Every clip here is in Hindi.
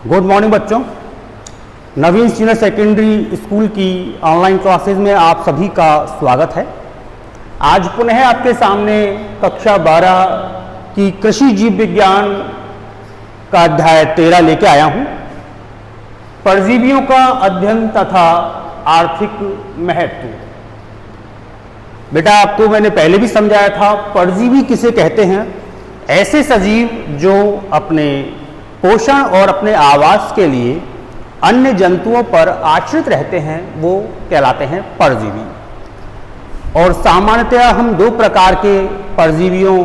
गुड मॉर्निंग बच्चों। नवीन सीनियर सेकेंडरी स्कूल की ऑनलाइन क्लासेस में आप सभी का स्वागत है। आज पुनः आपके सामने कक्षा 12 की कृषि जीव विज्ञान का अध्याय 13 लेके आया हूं। परजीवियों का अध्ययन तथा आर्थिक महत्व। बेटा आपको मैंने पहले भी समझाया था, परजीवी किसे कहते हैं? ऐसे सजीव जो अपने पोषण और अपने आवास के लिए अन्य जंतुओं पर आश्रित रहते हैं, वो कहलाते हैं परजीवी। और सामान्यतया हम दो प्रकार के परजीवियों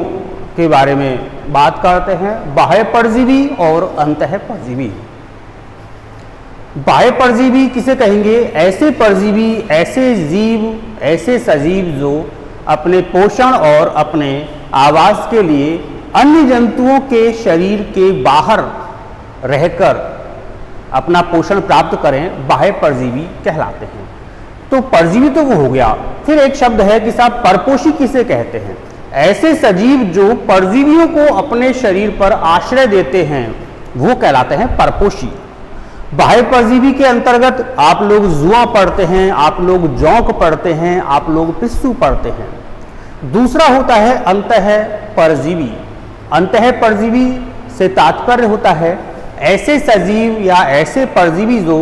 के बारे में बात करते हैं, बाह्य परजीवी और अंतः परजीवी। बाह्य परजीवी किसे कहेंगे? ऐसे परजीवी, ऐसे जीव, ऐसे सजीव जो अपने पोषण और अपने आवास के लिए अन्य जंतुओं के शरीर के बाहर रहकर अपना पोषण प्राप्त करें, बाह्य परजीवी कहलाते हैं। तो परजीवी तो वो हो गया। फिर एक शब्द है कि साहब परपोषी किसे कहते हैं? ऐसे सजीव जो परजीवियों को अपने शरीर पर आश्रय देते हैं, वो कहलाते हैं परपोषी। बाह्य परजीवी के अंतर्गत आप लोग जुआ पढ़ते हैं, आप लोग जौंक पढ़ते हैं, आप लोग पिस्सू पढ़ते हैं। दूसरा होता है अंतः परजीवी। अंतः परजीवी से तात्पर्य होता है ऐसे सजीव या ऐसे परजीवी जो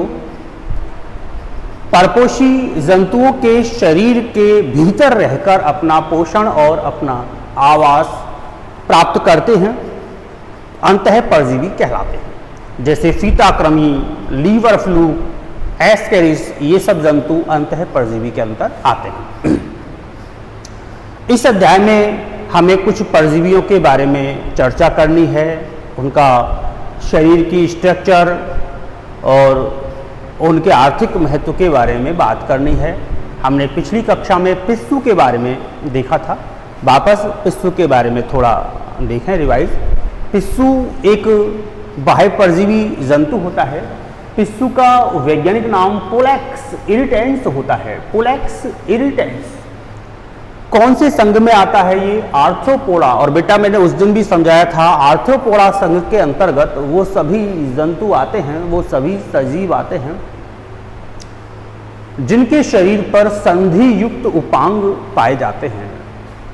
परपोषी जंतुओं के शरीर के भीतर रहकर अपना पोषण और अपना आवास प्राप्त करते हैं, अंतः परजीवी कहलाते हैं। जैसे फीताकृमि, लीवर फ्लूक, एस्केरिस, ये सब जंतु अंतः परजीवी के अंतर आते हैं। इस अध्याय में हमें कुछ परजीवियों के बारे में चर्चा करनी है, उनका शरीर की स्ट्रक्चर और उनके आर्थिक महत्व के बारे में बात करनी है। हमने पिछली कक्षा में पिस्सू के बारे में देखा था, वापस पिस्सू के बारे में थोड़ा देखें रिवाइज। पिस्सू एक बाह्य परजीवी जंतु होता है। पिस्सू का वैज्ञानिक नाम पोलैक्स इरिटेंस होता है। पोलैक्स इरिटेंस कौन से संघ में आता है? ये आर्थ्रोपोडा। और बेटा मैंने उस दिन भी समझाया था, आर्थ्रोपोडा संघ के अंतर्गत वो सभी जंतु आते हैं, वो सभी सजीव आते हैं जिनके शरीर पर संधि युक्त उपांग पाए जाते हैं।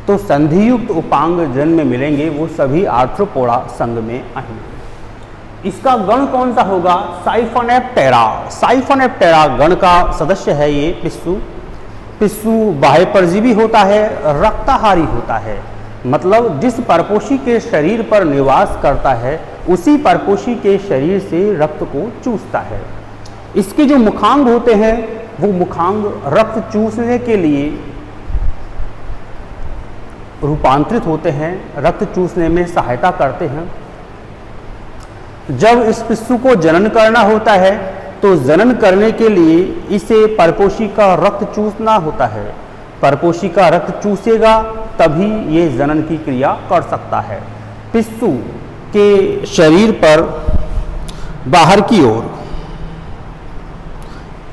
तो संधि युक्त उपांग जिनमें मिलेंगे वो सभी आर्थ्रोपोडा संघ में आएंगे। इसका गण कौन सा होगा? साइफोनेप्टेरा। साइफोनेप्टेरा गण का सदस्य है ये पिस्सू। पिस्सू बाह्य परजीवी होता है, रक्ताहारी होता है, मतलब जिस परपोषी के शरीर पर निवास करता है उसी परपोषी के शरीर से रक्त को चूसता है। इसके जो मुखांग होते हैं वो मुखांग रक्त चूसने के लिए रूपांतरित होते हैं, रक्त चूसने में सहायता करते हैं। जब इस पिस्सू को जनन करना होता है तो जनन करने के लिए इसे परपोषी का रक्त चूसना होता है। परपोषी का रक्त चूसेगा तभी ये जनन की क्रिया कर सकता है। पिस्सू के शरीर पर बाहर की ओर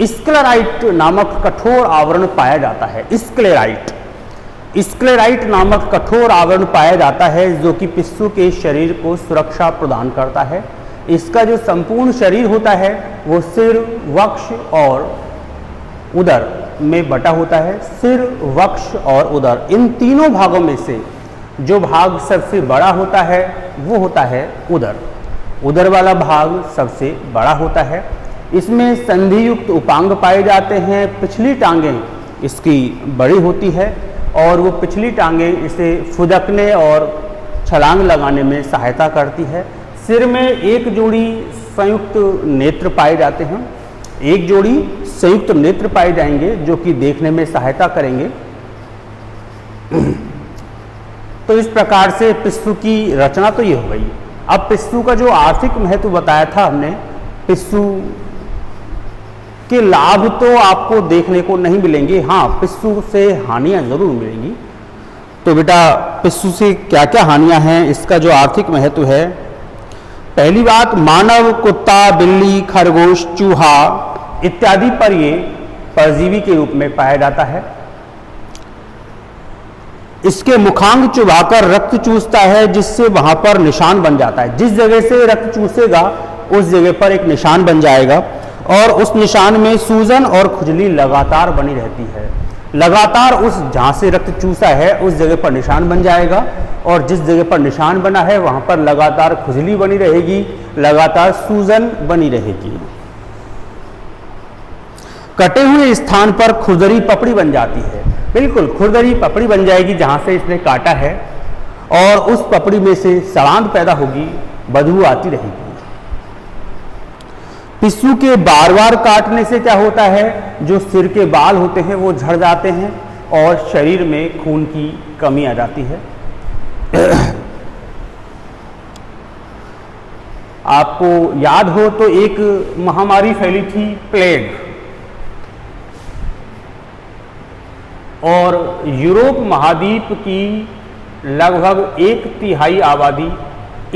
स्क्लेराइट नामक कठोर आवरण पाया जाता है। स्क्लेराइट नामक कठोर आवरण पाया जाता है जो कि पिस्सू के शरीर को सुरक्षा प्रदान करता है। इसका जो संपूर्ण शरीर होता है वो सिर, वक्ष और उदर में बटा होता है। सिर, वक्ष और उदर, इन तीनों भागों में से जो भाग सबसे बड़ा होता है वो होता है उदर। उदर वाला भाग सबसे बड़ा होता है। इसमें संधि युक्त उपांग पाए जाते हैं। पिछली टांगें इसकी बड़ी होती है और वो पिछली टांगें इसे फुदकने और छलांग लगाने में सहायता करती है। सिर में एक जोड़ी संयुक्त नेत्र पाए जाते हैं, एक जोड़ी संयुक्त नेत्र पाए जाएंगे जो कि देखने में सहायता करेंगे। तो इस प्रकार से पिस्सू की रचना तो ये हो गई। अब पिस्सू का जो आर्थिक महत्व बताया था हमने, पिस्सू के लाभ तो आपको देखने को नहीं मिलेंगे, हाँ पिस्सू से हानियां जरूर मिलेंगी। तो बेटा पिस्सू से क्या क्या हानियां हैं, इसका जो आर्थिक महत्व है। पहली बात, मानव, कुत्ता, बिल्ली, खरगोश, चूहा इत्यादि पर ये परजीवी के रूप में पाया जाता है। इसके मुखांग चुभाकर रक्त चूसता है जिससे वहां पर निशान बन जाता है। जिस जगह से रक्त चूसेगा उस जगह पर एक निशान बन जाएगा और उस निशान में सूजन और खुजली लगातार बनी रहती है। लगातार उस जहाँ से रक्त चूसा है उस जगह पर निशान बन जाएगा और जिस जगह पर निशान बना है वहाँ पर लगातार खुजली बनी रहेगी, लगातार सूजन बनी रहेगी। कटे हुए स्थान पर खुरदरी पपड़ी बन जाती है। बिल्कुल खुरदरी पपड़ी बन जाएगी जहाँ से इसने काटा है और उस पपड़ी में से सड़ांध पैदा होगी, बदबू आती रहेगी। पिस्सू के बार बार काटने से क्या होता है, जो सिर के बाल होते हैं वो झड़ जाते हैं और शरीर में खून की कमी आ जाती है। आपको याद हो तो एक महामारी फैली थी प्लेग, और यूरोप महाद्वीप की लगभग 1/3 आबादी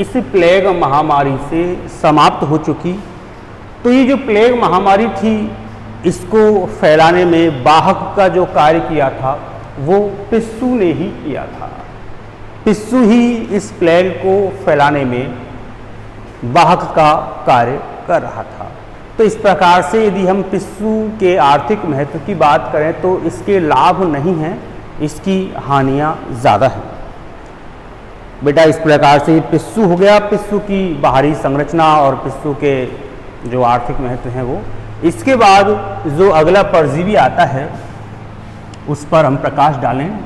इस प्लेग महामारी से समाप्त हो चुकी। तो ये जो प्लेग महामारी थी इसको फैलाने में वाहक का जो कार्य किया था वो पिस्सू ने ही किया था। पिस्सू ही इस प्लेग को फैलाने में वाहक का कार्य कर रहा था। तो इस प्रकार से यदि हम पिस्सू के आर्थिक महत्व की बात करें तो इसके लाभ नहीं हैं, इसकी हानियां ज़्यादा हैं। बेटा इस प्रकार से पिस्सू हो गया, पिस्सू की बाहरी संरचना और पिस्सू के जो आर्थिक महत्व हैं वो। इसके बाद जो अगला परजीवी आता है उस पर हम प्रकाश डालें।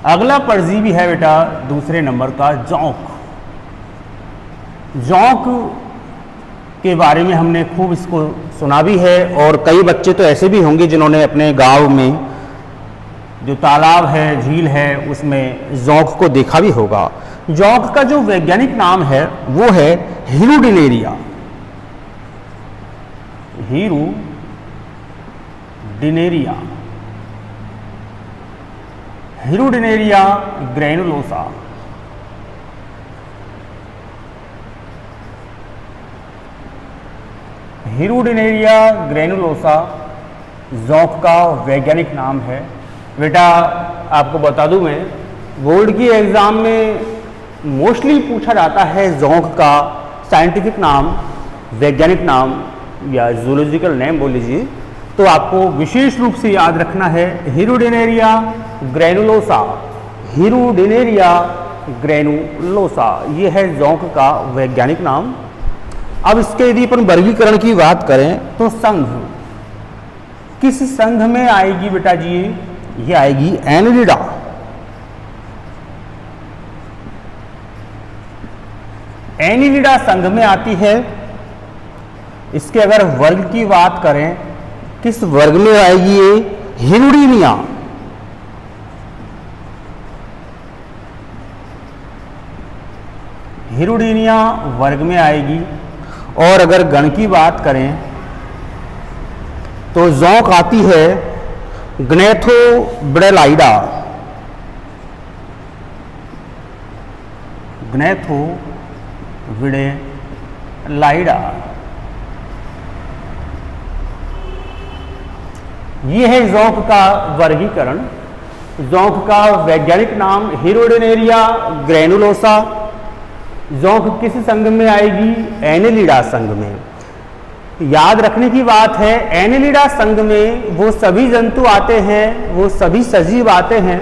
अगला परजीवी है बेटा दूसरे नंबर का जोंक। जोंक के बारे में हमने खूब इसको सुना भी है और कई बच्चे तो ऐसे भी होंगे जिन्होंने अपने गांव में जो तालाब है, झील है, उसमें जोंक को देखा भी होगा। जोंक का जो वैज्ञानिक नाम है वो है हीरुडिनेरिया। हीरुडिनेरिया, हीरुडिनेरिया ग्रैनुलोसा। हीरुडिनेरिया ग्रैनुलोसा जोंक का वैज्ञानिक नाम है। बेटा आपको बता दूं मैं, बोर्ड की एग्जाम में मोस्टली पूछा जाता है जोंक का साइंटिफिक नाम, वैज्ञानिक नाम या जूलॉजिकल नेम बोल लीजिए, तो आपको विशेष रूप से याद रखना है हीरुडिनेरिया ग्रैनुलोसा। हीरुडिनेरिया ग्रैनुलोसा ये है जोंक का वैज्ञानिक नाम। अब इसके यदि अपन वर्गीकरण की बात करें तो संघ, किस संघ में आएगी बेटा जी? ये आएगी एनिलिडा। एनिलिडा संघ में आती है। इसके अगर वर्ग की बात करें किस वर्ग में आएगी ये? हीरुडिनिया। हीरुडिनिया वर्ग में आएगी। और अगर गण की बात करें तो जोंक आती है ग्नैथोब्रेलाइडा। ग्नैथोब्रेलाइडा ये है जोंक का वर्गीकरण। जोंक का वैज्ञानिक नाम हीरुडिनेरिया ग्रैनुलोसा। जोंक किस संघ में आएगी? एनिलिडा संघ में। याद रखने की बात है, एनिलिडा संघ में वो सभी जंतु आते हैं, वो सभी सजीव आते हैं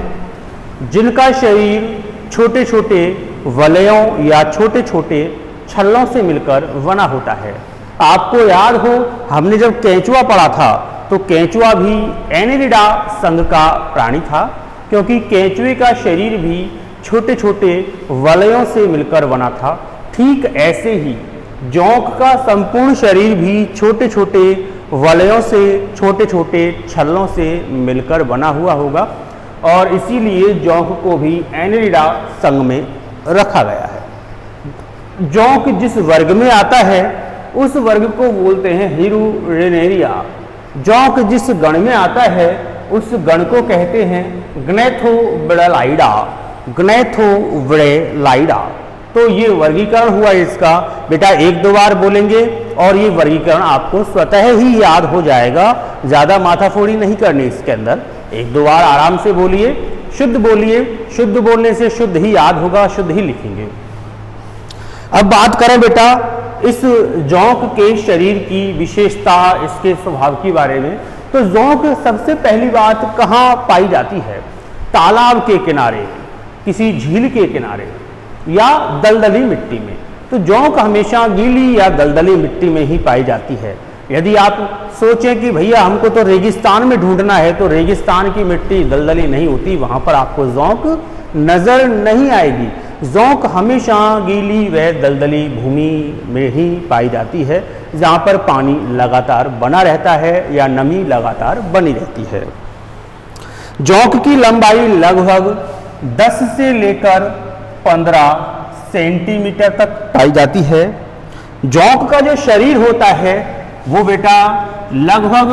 जिनका शरीर छोटे छोटे वलयों या छोटे छोटे छल्लों से मिलकर बना होता है। आपको याद हो हमने जब केंचुआ पढ़ा था तो केंचुआ भी एनिलिडा संघ का प्राणी था, क्योंकि केंचुए का शरीर भी छोटे छोटे वलयों से मिलकर बना था। ठीक ऐसे ही जोंक का संपूर्ण शरीर भी छोटे छोटे वलयों से, छोटे छोटे छल्लों से मिलकर बना हुआ होगा और इसीलिए जोंक को भी एनिलिडा संघ में रखा गया है। जोंक जिस वर्ग में आता है उस वर्ग को बोलते हैं हीरुडिनेरिया। जोंक जिस गण में आता है उस गण को कहते हैं ग्नैथोब्रेलाइडा। ग्नैथोब्रेलाइडा। तो ये वर्गीकरण हुआ इसका। बेटा एक दो बार बोलेंगे और ये वर्गीकरण आपको स्वतः ही याद हो जाएगा, ज़्यादा माथाफोड़ी नहीं करनी इसके अंदर। एक दो बार आराम से बोलिए, शुद्ध बोलिए। शुद्ध बोलने से शुद्ध ही याद होगा, शुद्ध ही लिखेंगे। अब बात करें बेटा इस जोंक के शरीर की विशेषता, इसके स्वभाव के बारे में। तो जोंक सबसे पहली बात कहाँ पाई जाती है? तालाब के किनारे, किसी झील के किनारे या दलदली मिट्टी में। तो जोंक हमेशा गीली या दलदली मिट्टी में ही पाई जाती है। यदि आप सोचें कि भैया हमको तो रेगिस्तान में ढूंढना है, तो रेगिस्तान की मिट्टी दलदली नहीं होती, वहां पर आपको जोंक नजर नहीं आएगी। जोंक हमेशा गीली व दलदली भूमि में ही पाई जाती है, जहाँ पर पानी लगातार बना रहता है या नमी लगातार बनी रहती है। जोंक की लंबाई लगभग 10 से लेकर 15 सेंटीमीटर तक पाई जाती है। जोंक का जो शरीर होता है वो बेटा लगभग,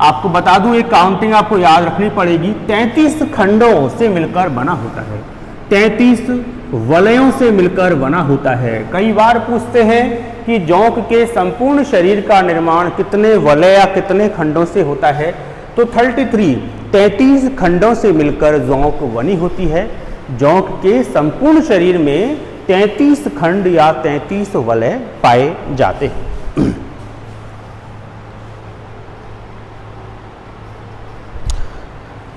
आपको बता दूं, एक काउंटिंग आपको याद रखनी पड़ेगी, 33 खंडों से मिलकर बना होता है, 33 वलयों से मिलकर बना होता है। कई बार पूछते हैं कि जोंक के संपूर्ण शरीर का निर्माण कितने वलय या कितने खंडों से होता है? तो 33 खंडों से मिलकर जोंक बनी होती है। जोंक के संपूर्ण शरीर में 33 खंड या 33 वलय पाए जाते हैं।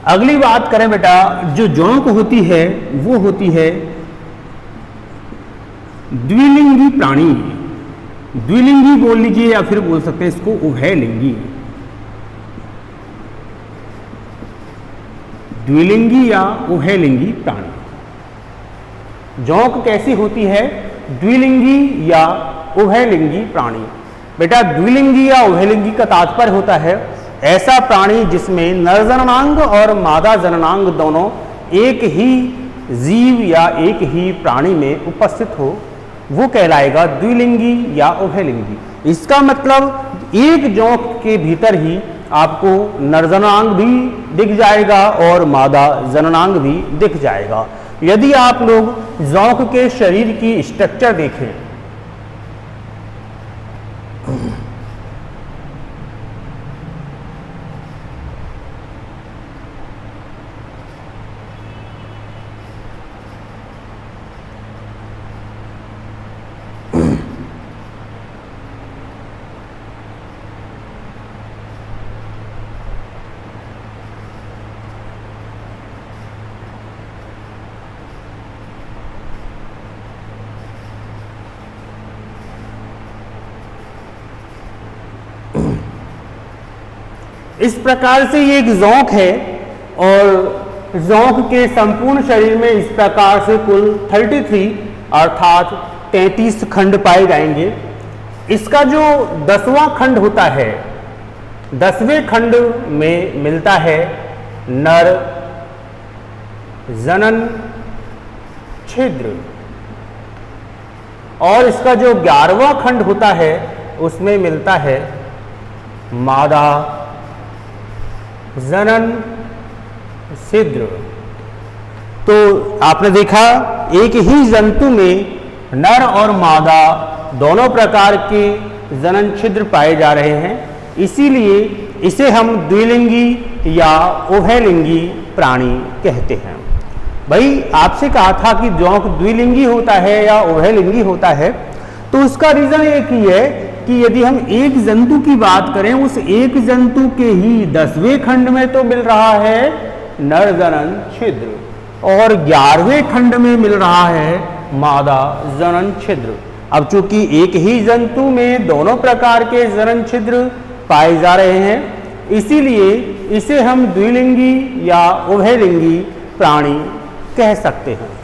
अगली बात करें बेटा, जो जोंक होती है वो होती है द्विलिंगी प्राणी। द्विलिंगी बोल लीजिए या फिर बोल सकते हैं इसको उभयलिंगी। द्विलिंगी या उभयलिंगी प्राणी। जोंक कैसी होती है? द्विलिंगी या उभयलिंगी प्राणी। बेटा द्विलिंगी या उभयलिंगी का तात्पर्य होता है ऐसा प्राणी जिसमें नर जननांग और मादा जननांग दोनों एक ही जीव या एक ही प्राणी में उपस्थित हो, वो कहलाएगा द्विलिंगी या उभयलिंगी। इसका मतलब एक जोंक के भीतर ही आपको नर जननांग भी दिख जाएगा और मादा जननांग भी दिख जाएगा। यदि आप लोग जोंक के शरीर की स्ट्रक्चर देखें, इस प्रकार से ये एक जोंक है और जोंक के संपूर्ण शरीर में इस प्रकार से कुल 33 अर्थात 33 खंड पाए जाएंगे। इसका जो 10वां खंड होता है, 10वें खंड में मिलता है नर जनन छिद्र, और इसका जो 11वां खंड होता है उसमें मिलता है मादा जनन छिद्र। तो आपने देखा एक ही जंतु में नर और मादा दोनों प्रकार के जनन छिद्र पाए जा रहे हैं, इसीलिए इसे हम द्विलिंगी या उभयलिंगी प्राणी कहते हैं। भाई आपसे कहा था कि जोंक द्विलिंगी होता है या उभयलिंगी होता है, तो उसका रीजन एक ही है कि यदि हम एक जंतु की बात करें, उस एक जंतु के ही 10वें खंड में तो मिल रहा है नर जनन छिद्र और 11वें खंड में मिल रहा है मादा जनन छिद्र। अब चूंकि एक ही जंतु में दोनों प्रकार के जनन छिद्र पाए जा रहे हैं, इसीलिए इसे हम द्विलिंगी या उभयलिंगी प्राणी कह सकते हैं।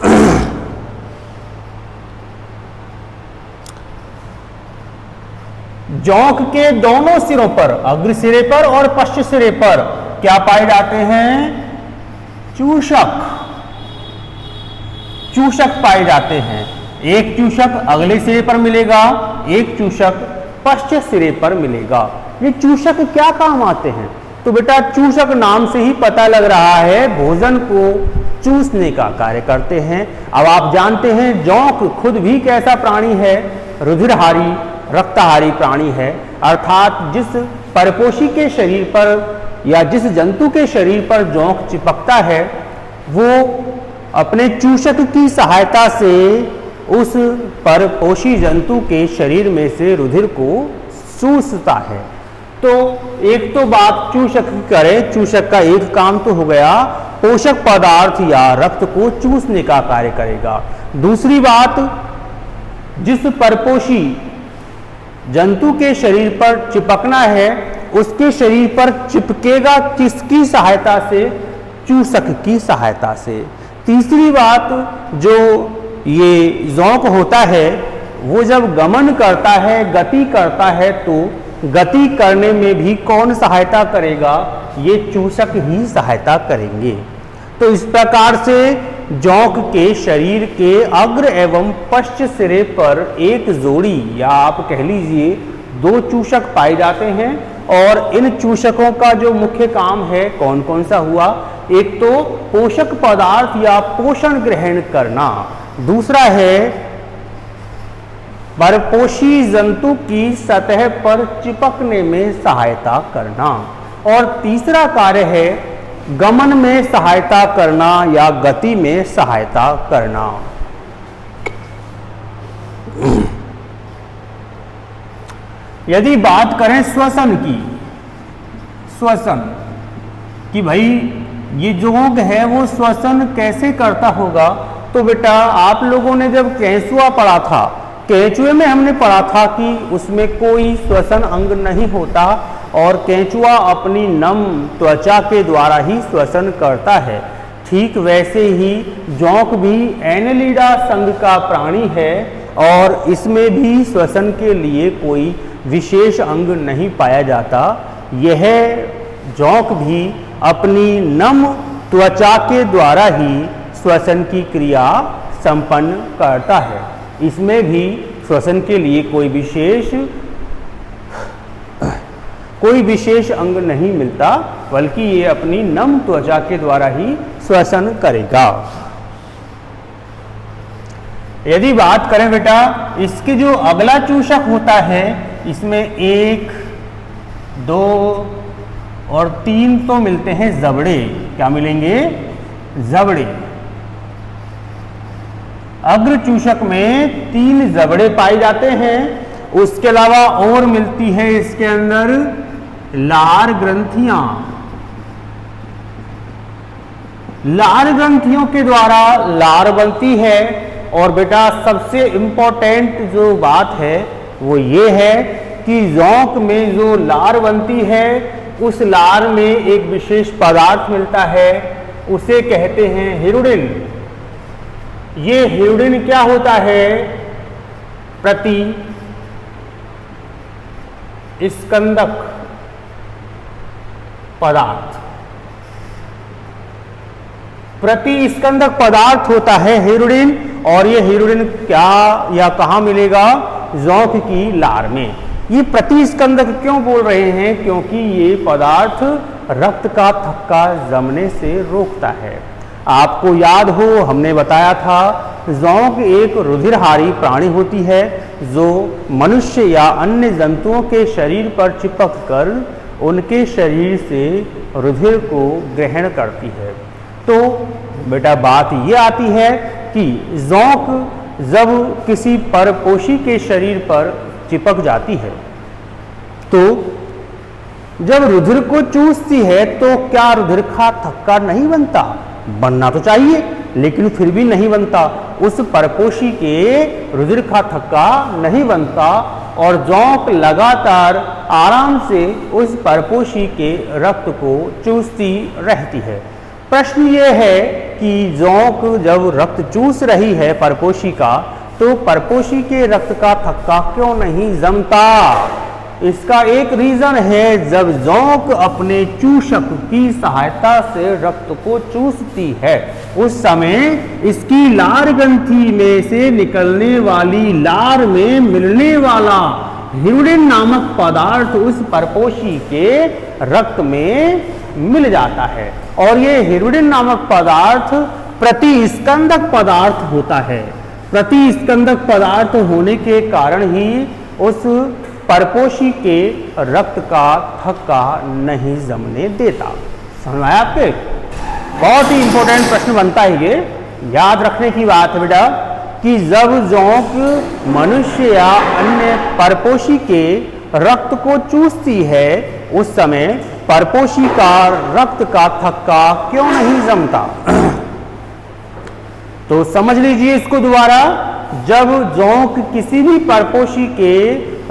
जोंक के दोनों सिरों पर, अग्र सिरे पर और पश्च सिरे पर क्या पाए जाते हैं? चूषक। चूषक पाए जाते हैं। एक चूषक अगले सिरे पर मिलेगा, एक चूषक पश्च सिरे पर मिलेगा। ये चूषक क्या काम आते हैं? तो बेटा चूषक नाम से ही पता लग रहा है भोजन को चूसने का कार्य करते हैं। अब आप जानते हैं जोंक खुद भी कैसा प्राणी है? रुधिरहारी रक्तहारी प्राणी है, अर्थात जिस परपोषी के शरीर पर या जिस जंतु के शरीर पर जोंक चिपकता है वो अपने चूषक की सहायता से उस परपोषी जंतु के शरीर में से रुधिर को चूसता है। तो एक तो बात चूषक की करें, चूषक का एक काम तो हो गया, पोषक पदार्थ या रक्त को चूसने का कार्य करेगा। दूसरी बात, जिस परपोषी जंतु के शरीर पर चिपकना है उसके शरीर पर चिपकेगा किसकी सहायता से? चूसक की सहायता से। तीसरी बात, जो ये जोंक होता है वो जब गमन करता है, गति करता है, तो गति करने में भी कौन सहायता करेगा? ये चूसक ही सहायता करेंगे। तो इस प्रकार से जोंक के शरीर के अग्र एवं पश्च सिरे पर एक जोड़ी या आप कह लीजिए 2 चूसक पाए जाते हैं, और इन चूसकों का जो मुख्य काम है कौन कौन सा हुआ? एक तो पोषक पदार्थ या पोषण ग्रहण करना, दूसरा है परपोषी जंतु की सतह पर चिपकने में सहायता करना, और तीसरा कार्य है गमन में सहायता करना या गति में सहायता करना। यदि बात करें श्वसन की, श्वसन कि भाई ये जोंक है वो श्वसन कैसे करता होगा, तो बेटा आप लोगों ने जब केंचुआ पढ़ा था, केंचुए में हमने पढ़ा था कि उसमें कोई श्वसन अंग नहीं होता और केंचुआ अपनी नम त्वचा के द्वारा ही श्वसन करता है। ठीक वैसे ही जोंक भी एनेलिडा संघ का प्राणी है और इसमें भी श्वसन के लिए कोई विशेष अंग नहीं पाया जाता। यह जोंक भी अपनी नम त्वचा के द्वारा ही श्वसन की क्रिया संपन्न करता है। इसमें भी श्वसन के लिए कोई विशेष अंग नहीं मिलता, बल्कि ये अपनी नम त्वचा के द्वारा ही श्वसन करेगा। यदि बात करें बेटा इसके जो अगला चूसक होता है, इसमें 1, 2 और 3 तो मिलते हैं जबड़े। क्या मिलेंगे? जबड़े। अग्र चूसक में 3 जबड़े पाए जाते हैं। उसके अलावा और मिलती है इसके अंदर लार ग्रंथियां। लार ग्रंथियों के द्वारा लार बनती है। और बेटा सबसे इंपॉर्टेंट जो बात है वो ये है कि जोंक में जो लार बनती है उस लार में एक विशेष पदार्थ मिलता है, उसे कहते हैं हिरुडिन। ये हिरुडिन क्या होता है? प्रति स्कंदक पदार्थ, प्रतिस्कंदक पदार्थ होता है हिरुडिन। और ये हिरुडिन क्या या कहाँ मिलेगा? जोंक की लार में। ये प्रतिस्कंदक क्यों बोल रहे हैं? क्योंकि ये पदार्थ रक्त का थक्का जमने से रोकता है। आपको याद हो हमने बताया था जोंक एक रुधिरहारी प्राणी होती है जो मनुष्य या अन्य जंतुओं के शरीर पर चिपक कर उनके शरीर से रुधिर को ग्रहण करती है। तो बेटा बात ये आती है कि जोंक जब किसी परपोषी के शरीर पर चिपक जाती है तो जब रुधिर को चूसती है तो क्या रुधिर का थक्का नहीं बनता? बनना तो चाहिए लेकिन फिर भी नहीं बनता। उस परपोषी के रुधिर का थक्का नहीं बनता और जोंक लगातार आराम से उस परपोषी के रक्त को चूसती रहती है। प्रश्न ये है कि जोंक जब रक्त चूस रही है परपोषी का, तो परपोषी के रक्त का थक्का क्यों नहीं जमता? इसका एक रीजन है, जब जोंक अपने चूसक की सहायता से रक्त को चूसती है उस समय इसकी लार ग्रंथि में से निकलने वाली लार में मिलने वाला हिरुडिन नामक पदार्थ उस परपोषी के रक्त में मिल जाता है। और ये हिरुडिन नामक पदार्थ प्रतिस्कंदक पदार्थ होता है। प्रतिस्कंदक पदार्थ होने के कारण ही उस परपोषी के रक्त का थक्का नहीं जमने देता। समझ में आया आपके? बहुत ही इंपॉर्टेंट प्रश्न बनता है ये, याद रखने की बात है बेटा कि जब जोंक मनुष्य या अन्य परपोषी के रक्त को चूसती है उस समय परपोषी का रक्त का थक्का क्यों नहीं जमता। तो समझ लीजिए इसको दोबारा। जब जोंक किसी भी परपोषी के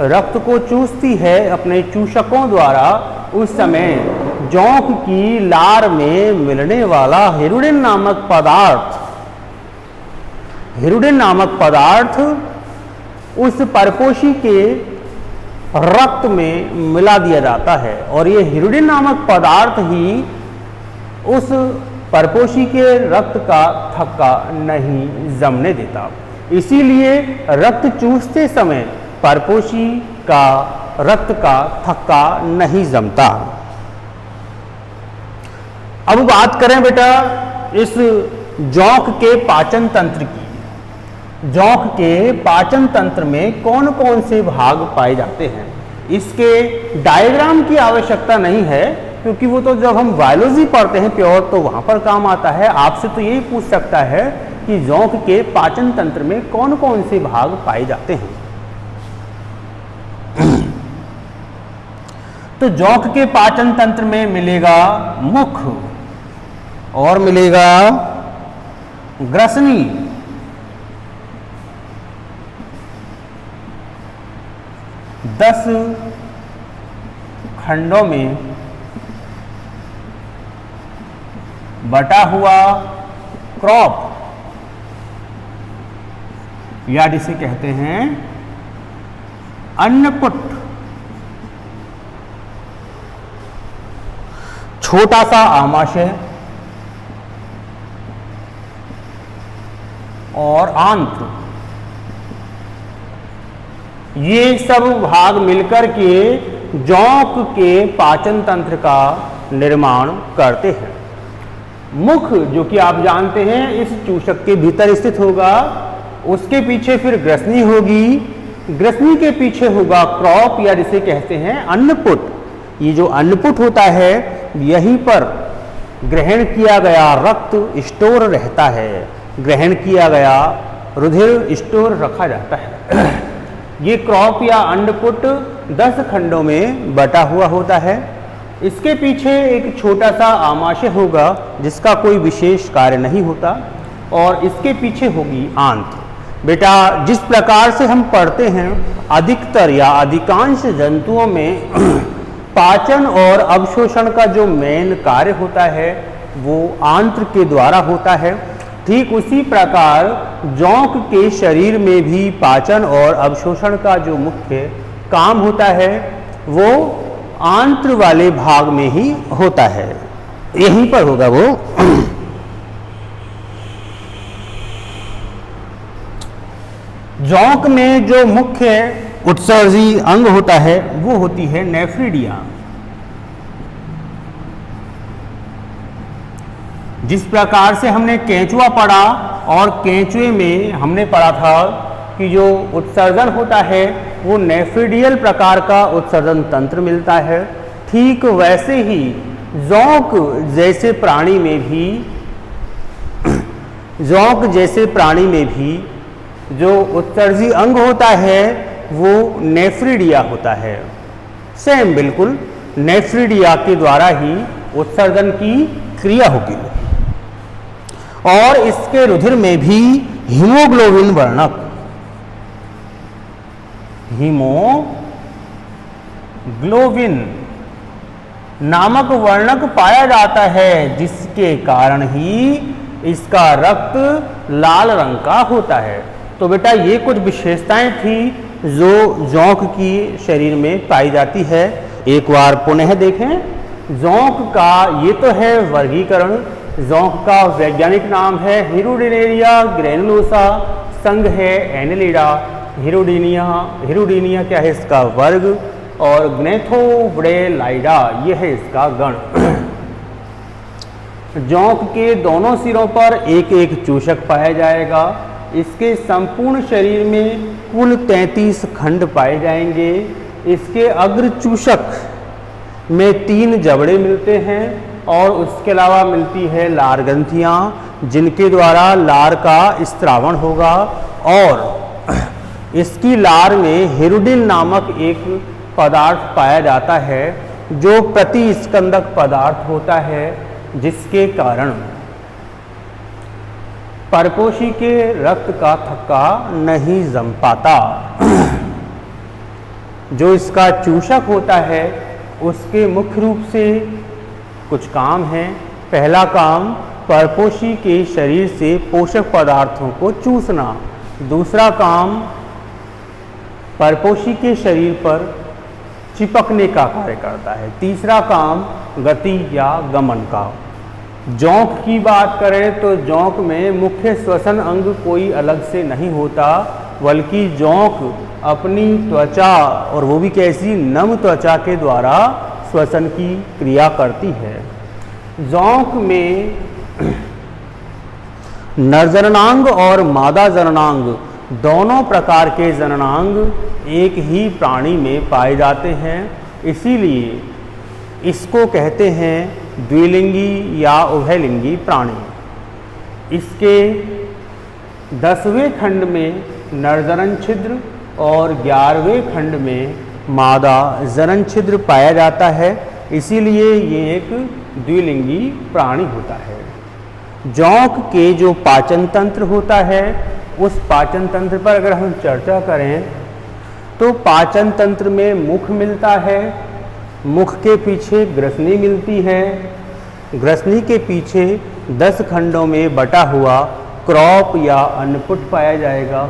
रक्त को चूसती है अपने चूषकों द्वारा, उस समय जोंक की लार में मिलने वाला हिरुडिन नामक पदार्थ उस परपोषी के रक्त में मिला दिया जाता है और ये हिरुडिन नामक पदार्थ ही उस परपोषी के रक्त का थक्का नहीं जमने देता। इसीलिए रक्त चूसते समय परपोषी का रक्त का थक्का नहीं जमता। अब बात करें बेटा इस जोंक के पाचन तंत्र की। जोंक के पाचन तंत्र में कौन कौन से भाग पाए जाते हैं, इसके डायग्राम की आवश्यकता नहीं है क्योंकि वो तो जब हम बायोलॉजी पढ़ते हैं प्योर तो वहां पर काम आता है। आपसे तो यही पूछ सकता है कि जोंक के पाचन तंत्र में कौन कौन से भाग पाए जाते हैं। तो जोंक के पाचन तंत्र में मिलेगा मुख और मिलेगा ग्रसनी, 10 खंडों में बटा हुआ क्रॉप या जिसे कहते हैं अन्नपुट, छोटा सा आमाशय और आंत्र, ये सब भाग मिलकर के जोंक के पाचन तंत्र का निर्माण करते हैं। मुख जो कि आप जानते हैं इस चूषक के भीतर स्थित होगा, उसके पीछे फिर ग्रसनी होगी, ग्रसनी के पीछे होगा क्रॉप या जिसे कहते हैं अन्नपुट। ये जो अन्नपुट होता है यहीं पर ग्रहण किया गया रक्त स्टोर रहता है, ग्रहण किया गया रुधिर स्टोर रखा जाता है। ये क्रॉप या अन्नपुट 10 खंडों में बटा हुआ होता है। इसके पीछे एक छोटा सा आमाशय होगा जिसका कोई विशेष कार्य नहीं होता और इसके पीछे होगी आंत्र। बेटा जिस प्रकार से हम पढ़ते हैं अधिकतर या अधिकांश जंतुओं में पाचन और अवशोषण का जो मेन कार्य होता है वो आंत्र के द्वारा होता है। ठीक उसी प्रकार जोंक के शरीर में भी पाचन और अवशोषण का जो मुख्य काम होता है वो आंत्र वाले भाग में ही होता है, यहीं पर होगा वो। जोंक में जो मुख्य उत्सर्जी अंग होता है वो होती है नेफ्रिडिया। जिस प्रकार से हमने केंचुआ पढ़ा और केंचुए में हमने पढ़ा था कि जो उत्सर्जन होता है वो नेफ्रिडियल प्रकार का उत्सर्जन तंत्र मिलता है, ठीक वैसे ही जोंक जैसे प्राणी में भी जो उत्सर्जी अंग होता है वो नेफ्रिडिया होता है। सेम बिल्कुल नेफ्रिडिया के द्वारा ही उत्सर्जन की क्रिया होगी और इसके रुधिर में भी हीमोग्लोबिन वर्णक नामक वर्णक पाया जाता है, जिसके कारण ही इसका रक्त लाल रंग का होता है। तो बेटा ये कुछ विशेषताएं थी जो जोंक की शरीर में पाई जाती है। एक बार पुनः देखें जोंक का, ये तो है वर्गीकरण। जोंक का वैज्ञानिक नाम है हिरुडिनेरिया ग्रैनुलोसा, संघ है एनेलिडा। हिरुडीनिया क्या है इसका वर्ग और ग्नेथोब्रेलाइडा ये है इसका गण। जोंक के दोनों सिरों पर एक एक चूषक पाया जाएगा। इसके संपूर्ण शरीर में कुल 33 खंड पाए जाएंगे। इसके अग्र चूषक में 3 जबड़े मिलते हैं और उसके अलावा मिलती है लार ग्रंथियाँ जिनके द्वारा लार का स्त्रावण होगा और इसकी लार में हिरुडिन नामक एक पदार्थ पाया जाता है जो प्रतिस्कंदक पदार्थ होता है, जिसके कारण परपोषी के रक्त का थक्का नहीं जम पाता। जो इसका चूषक होता है उसके मुख्य रूप से कुछ काम हैं। पहला काम परपोषी के शरीर से पोषक पदार्थों को चूसना। दूसरा काम परपोषी के शरीर पर चिपकने का कार्य करता है। तीसरा काम गति या गमन का। जोंक की बात करें तो जोंक में मुख्य श्वसन अंग कोई अलग से नहीं होता, बल्कि जोंक अपनी त्वचा, और वो भी कैसी, नम त्वचा के द्वारा श्वसन की क्रिया करती है। जोंक में नर जननांग और मादा जननांग दोनों प्रकार के जननांग एक ही प्राणी में पाए जाते हैं, इसीलिए इसको कहते हैं द्विलिंगी या उभयलिंगी प्राणी। इसके 10वें खंड में नर जनन छिद्र और 11वें खंड में मादा जनन छिद्र पाया जाता है, इसीलिए ये एक द्विलिंगी प्राणी होता है। जोंक के जो पाचन तंत्र होता है, उस पाचन तंत्र पर अगर हम चर्चा करें तो पाचन तंत्र में मुख मिलता है, मुख के पीछे ग्रसनी मिलती है, ग्रसनी के पीछे 10 खंडों में बटा हुआ क्रॉप या अन्नपुट पाया जाएगा,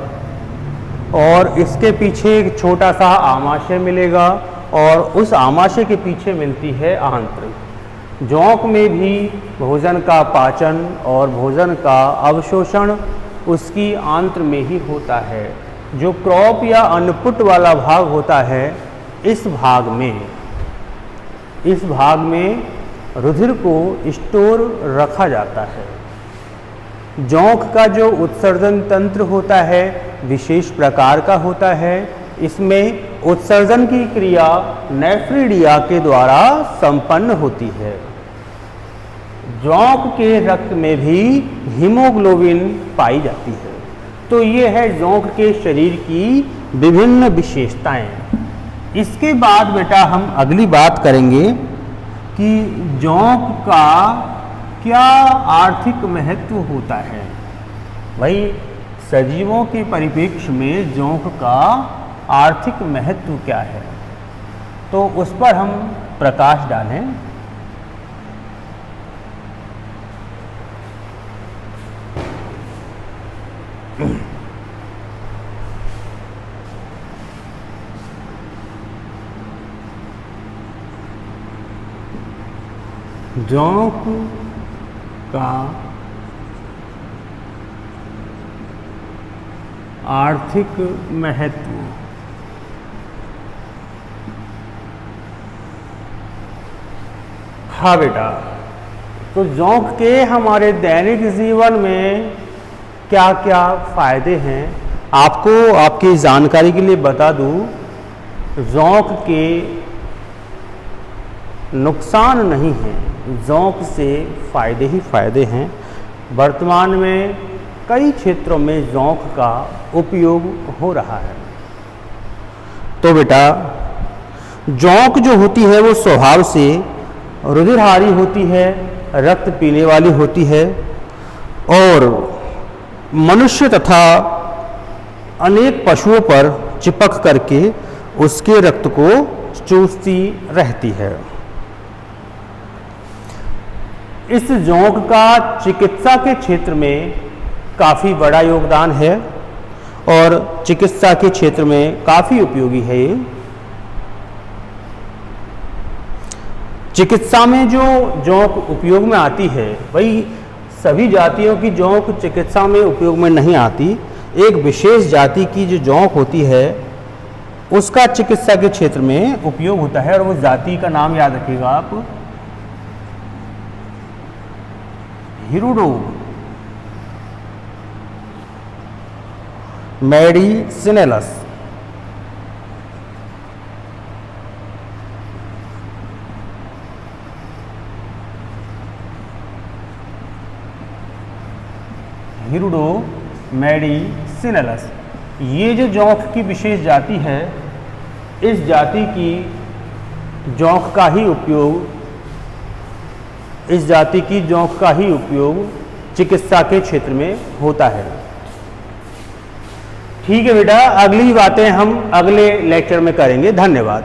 और इसके पीछे एक छोटा सा आमाशय मिलेगा, और उस आमाशय के पीछे मिलती है आंत्र। जोंक में भी भोजन का पाचन और भोजन का अवशोषण उसकी आंत्र में ही होता है। जो क्रॉप या अन्नपुट वाला भाग होता है, इस भाग में रुधिर को स्टोर रखा जाता है। जोंक का जो उत्सर्जन तंत्र होता है विशेष प्रकार का होता है। इसमें उत्सर्जन की क्रिया नेफ्रिडिया के द्वारा संपन्न होती है। जोंक के रक्त में भी हीमोग्लोबिन पाई जाती है। तो ये है जोंक के शरीर की विभिन्न विशेषताएं। इसके बाद बेटा हम अगली बात करेंगे कि जोंक का क्या आर्थिक महत्व होता है। भाई सजीवों के परिप्रेक्ष्य में जोंक का आर्थिक महत्व क्या है, तो उस पर हम प्रकाश डालें। जोंक का आर्थिक महत्व। हाँ बेटा, तो जोंक के हमारे दैनिक जीवन में क्या क्या फायदे हैं, आपको आपकी जानकारी के लिए बता दूं। जोंक के नुकसान नहीं हैं, जोंक से फायदे ही फायदे हैं। वर्तमान में कई क्षेत्रों में जोंक का उपयोग हो रहा है। तो बेटा जोंक जो होती है वो स्वभाव से रुधिरहारी होती है, रक्त पीने वाली होती है, और मनुष्य तथा अनेक पशुओं पर चिपक करके उसके रक्त को चूसती रहती है। इस जोंक का चिकित्सा के क्षेत्र में काफ़ी बड़ा योगदान है और चिकित्सा के क्षेत्र में काफ़ी उपयोगी है ये। चिकित्सा में जो जोंक उपयोग में आती है, वही सभी जातियों की जोंक चिकित्सा में उपयोग में नहीं आती। एक विशेष जाति की जो जोंक होती है उसका चिकित्सा के क्षेत्र में उपयोग होता है, और उस जाति का नाम याद रखिएगा आप, हिरुडो मेडिसिनेलस। हिरुडो मेडिसिनेलस। सिनेलस। ये जो जोंक की विशेष जाति है, इस जाति की जोंक का ही उपयोग, इस जाति की जोंक का ही उपयोग चिकित्सा के क्षेत्र में होता है। ठीक है बेटा, अगली बातें हम अगले लेक्चर में करेंगे। धन्यवाद।